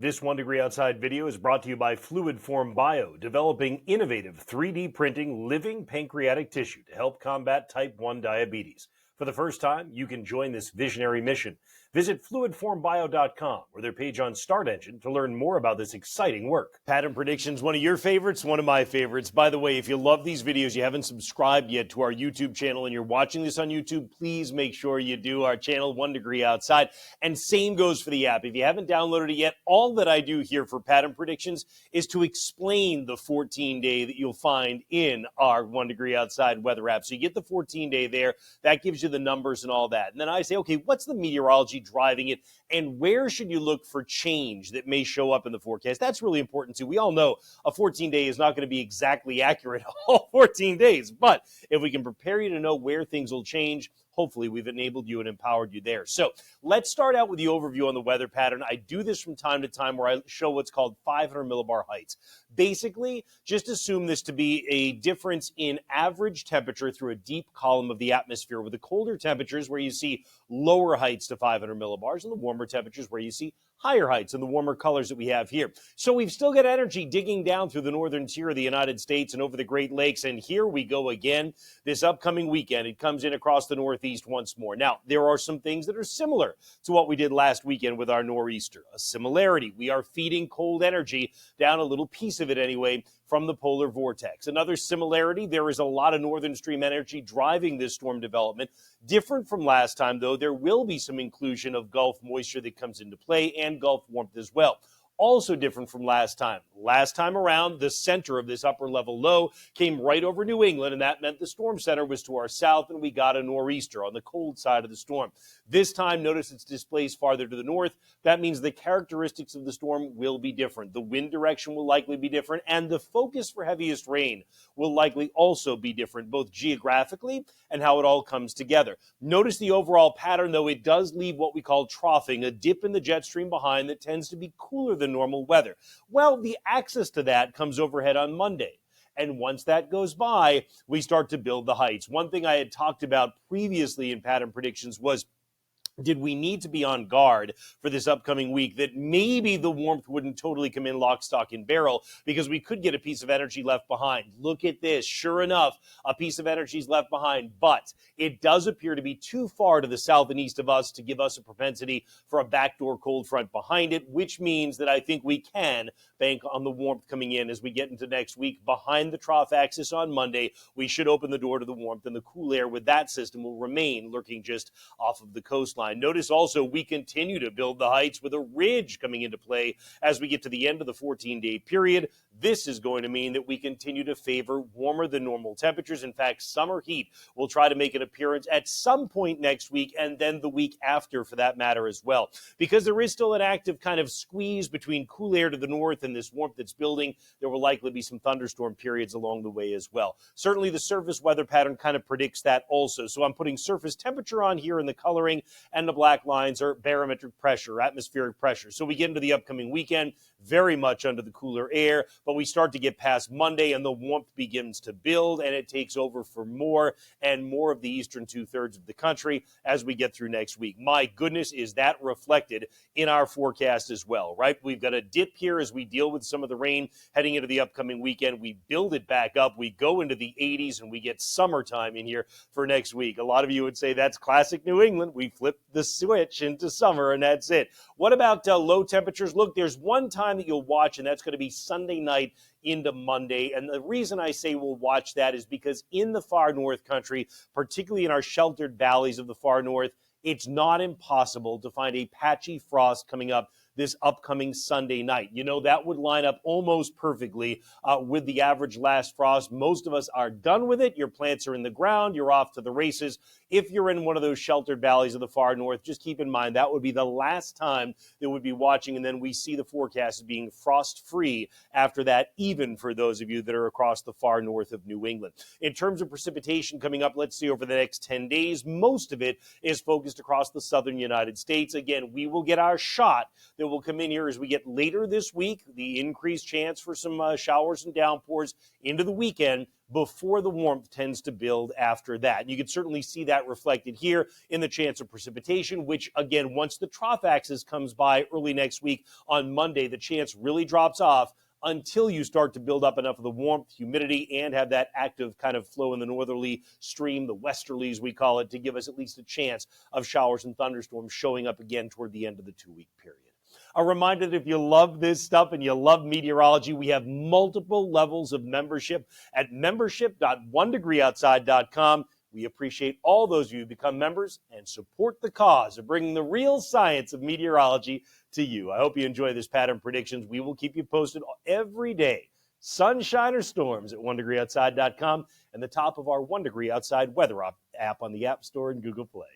This 1 Degree Outside video is brought to you by Fluid Form Bio, developing innovative 3D printing living pancreatic tissue to help combat type 1 diabetes. For the first time, you can join this visionary mission. Visit fluidformbio.com or their page on Start Engine to learn more about this exciting work. Pattern predictions, one of your favorites, one of my favorites. By the way, if you love these videos, you haven't subscribed yet to our YouTube channel and you're watching this on YouTube, please make sure you do. Our channel, 1 Degree Outside. And same goes for the app. If you haven't downloaded it yet, all that I do here for pattern predictions is to explain the 14-day that you'll find in our 1 Degree Outside weather app. So you get the 14-day there. That gives you the numbers and all that. And then I say, okay, what's the meteorology driving it, and where should you look for change that may show up in the forecast? That's really important too. We all know a 14-day is not going to be exactly accurate all 14 days, but if we can prepare you to know where things will change, hopefully we've enabled you and empowered you there. So let's start out with the overview on the weather pattern. I do this from time to time where I show what's called 500 millibar heights. Basically, just assume this to be a difference in average temperature through a deep column of the atmosphere, with the colder temperatures where you see lower heights to 500 millibars and the warmer temperatures where you see higher heights and the warmer colors that we have here. So we've still got energy digging down through the northern tier of the United States and over the Great Lakes. And here we go again. This upcoming weekend, it comes in across the Northeast once more. Now, there are some things that are similar to what we did last weekend with our nor'easter. A similarity, we are feeding cold energy down, a little piece of it anyway, from the polar vortex. Another similarity, there is a lot of northern stream energy driving this storm development. Different from last time, though, there will be some inclusion of Gulf moisture that comes into play and Gulf warmth as well. Also different from last time. Last time around, the center of this upper level low came right over New England, and that meant the storm center was to our south, and we got a nor'easter on the cold side of the storm. This time, notice it's displaced farther to the north. That means the characteristics of the storm will be different. The wind direction will likely be different, and the focus for heaviest rain will likely also be different, both geographically and how it all comes together. Notice the overall pattern, though. It does leave what we call troughing, a dip in the jet stream behind that tends to be cooler than normal weather. Well, the axis to that comes overhead on Monday. And once that goes by, we start to build the heights. One thing I had talked about previously in pattern predictions was, did we need to be on guard for this upcoming week that maybe the warmth wouldn't totally come in lock, stock, and barrel, because we could get a piece of energy left behind. Look at this. Sure enough, a piece of energy is left behind, but it does appear to be too far to the south and east of us to give us a propensity for a backdoor cold front behind it, which means that I think we can bank on the warmth coming in as we get into next week. Behind the trough axis on Monday, we should open the door to the warmth, and the cool air with that system will remain lurking just off of the coastline. Notice also we continue to build the heights with a ridge coming into play as we get to the end of the 14-day period. This is going to mean that we continue to favor warmer than normal temperatures. In fact, summer heat will try to make an appearance at some point next week, and then the week after for that matter as well. Because there is still an active kind of squeeze between cool air to the north and this warmth that's building, there will likely be some thunderstorm periods along the way as well. Certainly the surface weather pattern kind of predicts that also. So I'm putting surface temperature on here in the coloring, and the black lines are barometric pressure, atmospheric pressure. So we get into the upcoming weekend very much under the cooler air, but we start to get past Monday and the warmth begins to build, and it takes over for more and more of the eastern two-thirds of the country as we get through next week. My goodness, is that reflected in our forecast as well, right? We've got a dip here as we deal with some of the rain heading into the upcoming weekend. We build it back up. We go into the 80s, and we get summertime in here for next week. A lot of you would say that's classic New England. We flip the switch into summer, and that's it. What about low temperatures? Look, there's one time that you'll watch, and that's going to be Sunday night into Monday. And the reason I say we'll watch that is because in the far north country, particularly in our sheltered valleys of the far north, it's not impossible to find a patchy frost coming up this upcoming Sunday night. You know, that would line up almost perfectly with the average last frost. Most of us are done with it. Your plants are in the ground. You're off to the races. If you're in one of those sheltered valleys of the far north, just keep in mind that would be the last time that we'd be watching, and then we see the forecast as being frost-free after that, even for those of you that are across the far north of New England. In terms of precipitation coming up, let's see, over the next 10 days, most of it is focused across the southern United States. Again, we will get our shot that will come in here as we get later this week, the increased chance for some showers and downpours into the weekend before the warmth tends to build after that. And you can certainly see that reflected here in the chance of precipitation, which, again, once the trough axis comes by early next week on Monday, the chance really drops off until you start to build up enough of the warmth, humidity, and have that active kind of flow in the northerly stream, the westerlies we call it, to give us at least a chance of showers and thunderstorms showing up again toward the end of the 2-week period. A reminder that if you love this stuff and you love meteorology, we have multiple levels of membership at membership.onedegreeoutside.com. We appreciate all those of you who become members and support the cause of bringing the real science of meteorology to you. I hope you enjoy this pattern predictions. We will keep you posted every day, sunshine or storms, at onedegreeoutside.com and the top of our 1 Degree Outside weather app on the App Store and Google Play.